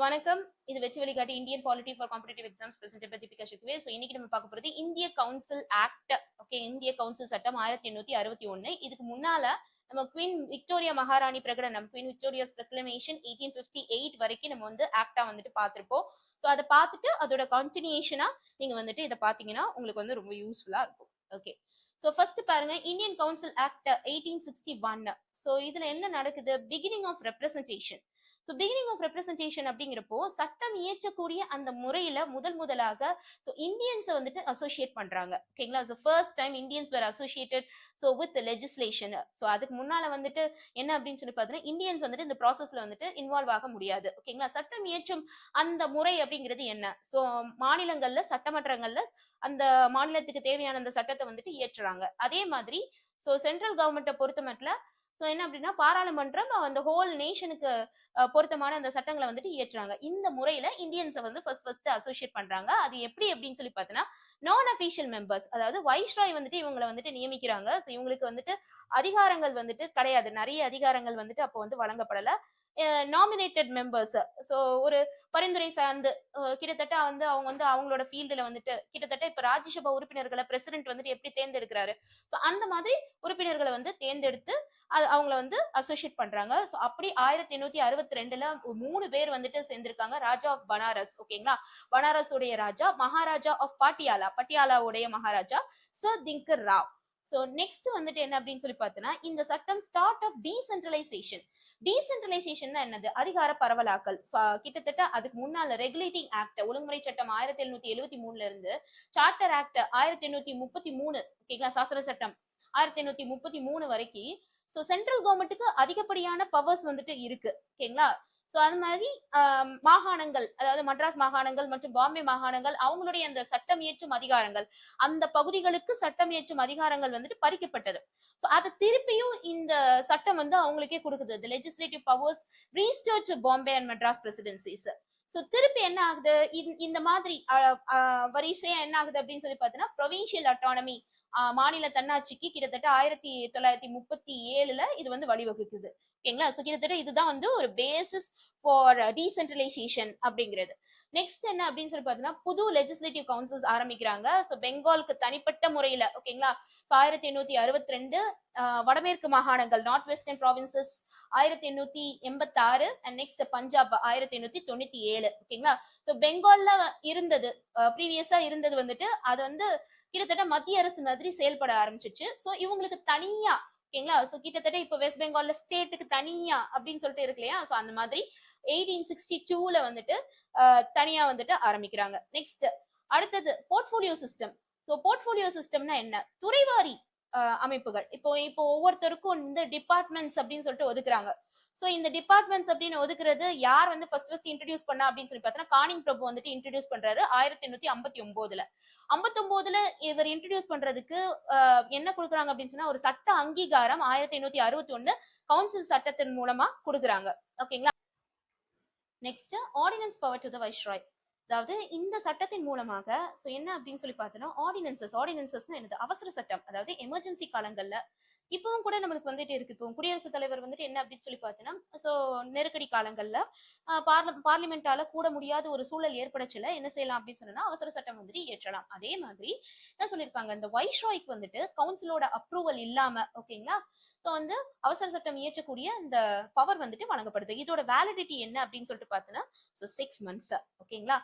வணக்கம். இது வெற்றி வழிகாட்டி Indian polity for competitive exams presented by Deepika Shedwe. So இன்னைக்கு நம்ம பார்க்க போறது இந்திய கவுன்சில் ஆக்ட். ஓகே, இந்திய கவுன்சில் சட்டம் 1861. இதுக்கு முன்னால நம்ம குவீன் விக்டோரியா மகாராணி பிரகடனம், குவீன் விக்டோரியாஸ் ப்ரொக்ளமேஷன் 1858 வரைக்கும் நம்ம ஆக்டா பார்த்திருப்போம். ஸோ அதை பார்த்துட்டு அதோட கண்டினியூஷனா நீங்க இதை பார்த்தீங்கன்னா உங்களுக்கு ரொம்ப யூஸ்ஃபுல்லா இருக்கும். ஓகே, ஸோ ஃபர்ஸ்ட் பாருங்க, இந்தியன் கவுன்சில் ஆக்ட் 1861. ஸோ இதுல என்ன நடக்குது? Beginning of representation. So beginning of representation அப்படிங்கிறப்போ சட்டம் இயற்றக்கூடிய அந்த முறையில முதலாக இந்தியன்ஸை அசோசியேட் பண்றாங்க. ஓகேங்களா? So first time Indians were associated so with legislation. So அதுக்கு முன்னால என்ன அப்படின்னு சொல்லி பார்த்தீங்கன்னா, இந்தியன்ஸ் இந்த ப்ராசஸ்ல இன்வால்வ் ஆக முடியாது. ஓகேங்களா? சட்டம் இயற்றும் அந்த முறை அப்படிங்கிறது என்ன? ஸோ மாநிலங்கள்ல சட்டமன்றங்கள்ல அந்த மாநிலத்துக்கு தேவையான அந்த சட்டத்தை இயற்றுறாங்க. அதே மாதிரி ஸோ சென்ட்ரல் கவர்மெண்ட்டை பொறுத்த மட்டும் ஸோ என்ன அப்படின்னா, பாராளுமன்றம் அந்த ஹோல் நேஷனுக்கு பொருத்தமான அந்த சட்டங்களை இயற்றுறாங்க. இந்த முறையில இந்தியன்ஸை ஃபர்ஸ்ட் அசோசியேட் பண்றாங்க. அது எப்படி அப்படின்னு சொல்லி பார்த்தீங்கன்னா, நான் அபிஷியல் மெம்பர்ஸ், அதாவது வைஸ்ராய் இவங்களை நியமிக்கிறாங்க. ஸோ இவங்களுக்கு அதிகாரங்கள் கிடையாது. நிறைய அதிகாரங்கள் அப்போ வழங்கப்படல. நாமினேட்டட் மெம்பர்ஸ், ஸோ ஒரு பரிந்துரை சார்ந்து கிட்டத்தட்ட அவங்க அவங்களோட ஃபீல்டுல கிட்டத்தட்ட இப்ப ராஜ்யசபா உறுப்பினர்களை பிரசிடென்ட் எப்படி தேர்ந்தெடுக்கிறாரு, ஸோ அந்த மாதிரி உறுப்பினர்களை தேர்ந்தெடுத்து அவங்கள அசோசியேட் பண்றாங்க. ஸோ அப்படி 1862 3 பேர் சேர்ந்திருக்காங்க. ராஜா ஆஃப் பனாரஸ், ஓகேங்களா, பனாரஸ் உடைய ராஜா, மகாராஜா ஆஃப் பாட்டியாலா, பட்டியாலாவுடைய maharaja sir Dinkar Rao. So next என்ன அப்படின்னு சொல்லி பார்த்தோன்னா, இந்த சட்டம் ஸ்டார்ட் ஆஃப் டீசென்ட்ரலைசேஷன். டீசென்ட்ரலைசேஷன் என்னது? அதிகார பரவலாக்கல். கிட்டத்தட்ட அதுக்கு முன்னால ரெகுலேட்டிங் ஆக்ட், ஒழுங்குமுறை சட்டம் 1773 இருந்து சார்ட்டர் ஆக்ட் 1833, ஓகேங்களா, சாசன சட்டம் 1833 வரைக்கும் ஸோ சென்ட்ரல் கவர்மெண்ட்டுக்கு அதிகப்படியான பவர்ஸ் இருக்கு. ஓகேங்களா? ஸோ அது மாதிரி மாகாணங்கள், அதாவது மദ്രാஸ் மாகாணங்கள் மற்றும் பாம்பே மாகாணங்கள், அவங்களுடைய அந்த சட்டம் இயற்றும் அதிகாரங்கள், அந்த பகுதிகளுக்கு சட்டம் இயற்றும் அதிகாரங்கள் பறிக்கப்பட்டது. ஸோ அதை திருப்பியும் இந்த சட்டம் அவங்களுக்கே கொடுக்குது. The legislative powers restored to Bombay and Madras presidencies. So திருப்பி என்ன ஆகுது? இந்த மாதிரி வரிசையா என்ன ஆகுது அப்படின்னு சொல்லி பார்த்தீங்கன்னா, ப்ரொவின்சியல் அட்டானமி, மாநில தன்னாட்சிக்கு கிட்டத்தட்ட 1937 இது வழிவகுக்குது. ஓகேங்களா? சோ கிட்டத்தட்ட இதுதான் ஒரு பேசிஸ் ஃபார் டீசென்ட்ரலைசேஷன் அப்படிங்கிறது. நெக்ஸ்ட் என்ன அப்படின்னு சொல்லி பார்த்தீங்கன்னா, புது லெஜிஸ்லேட்டிவ் கவுன்சில்ஸ் ஆரம்பிக்கிறாங்க. ஸோ பெங்காலுக்கு தனிப்பட்ட முறையில, ஓகேங்களா, 1862 வடமேற்கு மாகாணங்கள், north western provinces 1886 and next Punjab 1897. ஓகேங்களா? ஸோ பெங்கால்ல இருந்தது, ப்ரீவியஸா இருந்தது அது கிட்டத்தட்ட மத்திய அரசு மாதிரி செயல்பட ஆரம்பிச்சிச்சு. ஸோ இவங்களுக்கு தனியா, ஓகேங்களா, ஸோ கிட்டத்தட்ட இப்போ வெஸ்ட் பெங்கால்ல ஸ்டேட்டுக்கு தனியா அப்படின்னு சொல்லிட்டு இருக்கு இல்லையா, ஸோ அந்த மாதிரி 1862 தனியா ஆரம்பிக்கிறாங்க. நெக்ஸ்ட் அடுத்தது போர்ட்ஃபோலியோ சிஸ்டம். ஸோ போர்ட்ஃபோலியோ சிஸ்டம்னா என்ன? துறைவாரி அமைப்புகள். இப்போ ஒவ்வொருத்தருக்கும் இந்த டிபார்ட்மெண்ட்ஸ் அப்படின்னு சொல்லிட்டு ஒதுக்குறாங்க. ஸோ இந்த டிபார்ட்மெண்ட்ஸ் அப்படின்னு ஒதுக்குறது யார் ஃபர்ஸ்ட் இன்ட்ரடியூஸ் பண்ணா அப்படின்னு சொல்லி பார்த்தோன்னா, கானிங் பிரபு இன்ட்ரடியூஸ் பண்றாரு 1859. 59 இவர் இன்ட்ரடியூஸ் பண்றதுக்கு என்ன கொடுக்குறாங்க அப்படின்னு சொன்னா, ஒரு சட்ட அங்கீகாரம் 1861 கவுன்சில் சட்டத்தின் மூலமா கொடுக்குறாங்க. ஓகேங்களா? Next ordinance power to the viceroy. அதாவது இந்த சட்டத்தின் மூலமாக என்ன அப்படின்னு சொல்லி பார்த்தோம்னா, ஆர்டினன்சஸ் என்னது? அவசர சட்டம், அதாவது எமர்ஜென்சி காலங்கள்ல இப்பவும் கூட நம்மளுக்கு இருக்கு. இப்போ குடியரசுத் தலைவர் என்ன அப்படின்னு சொல்லி பார்த்தீங்கன்னா, ஸோ நெருக்கடி காலங்கள்ல பார்லிமெண்டால கூட முடியாத ஒரு சூழல் ஏற்படச்சுல என்ன செய்யலாம் அப்படின்னு சொன்னா, அவசர சட்டம் இயற்றலாம். அதே மாதிரி என்ன சொல்லியிருக்காங்க, இந்த வைஸ்ராய்க்கு கவுன்சிலோட அப்ரூவல் இல்லாம, ஓகேங்களா, ஸோ அவசர சட்டம் இயற்றக்கூடிய இந்த பவர் வழங்கப்படுது. இதோட வேலிடிட்டி என்ன அப்படின்னு சொல்லிட்டு பார்த்தோன்னா, ஸோ 6 months. ஓகேங்களா?